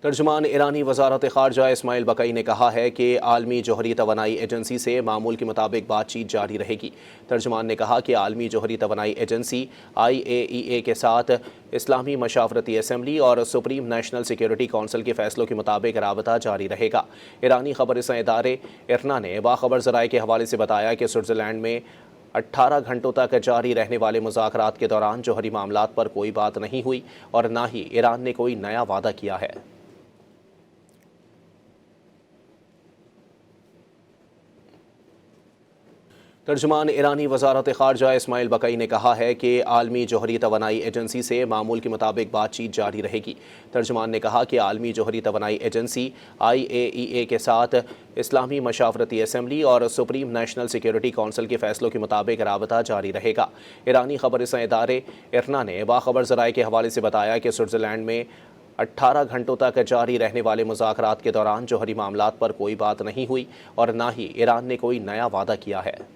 ترجمان ایرانی وزارت خارجہ اسماعیل بقائی نے کہا ہے کہ عالمی جوہری توانائی ایجنسی سے معمول کے مطابق بات چیت جاری رہے گی۔ ترجمان نے کہا کہ عالمی جوہری توانائی ایجنسی IAEA کے ساتھ اسلامی مشاورتی اسمبلی اور سپریم نیشنل سیکیورٹی کونسل کے فیصلوں کے مطابق رابطہ جاری رہے گا۔ ایرانی خبر رساں ادارے IRNA نے باخبر ذرائع کے حوالے سے بتایا کہ سوئٹزرلینڈ میں 18 گھنٹوں تک جاری رہنے والے مذاکرات کے دوران جوہری معاملات پر کوئی بات نہیں ہوئی اور نہ ہی ایران نے کوئی نیا وعدہ کیا ہے۔ ترجمان ایرانی وزارت خارجہ اسماعیل بقائی نے کہا ہے کہ عالمی جوہری توانائی ایجنسی سے معمول کے مطابق بات چیت جاری رہے گی۔ ترجمان نے کہا کہ عالمی جوہری توانائی ایجنسی IAEA کے ساتھ اسلامی مشاورتی اسمبلی اور سپریم نیشنل سیکیورٹی کونسل کے فیصلوں کے مطابق رابطہ جاری رہے گا۔ ایرانی خبر رساں ادارے IRNA نے باخبر ذرائع کے حوالے سے بتایا کہ سوئٹزرلینڈ میں 18 گھنٹوں تک جاری رہنے والے مذاکرات کے دوران جوہری معاملات پر کوئی بات نہیں ہوئی اور نہ ہی ایران نے کوئی نیا وعدہ کیا ہے۔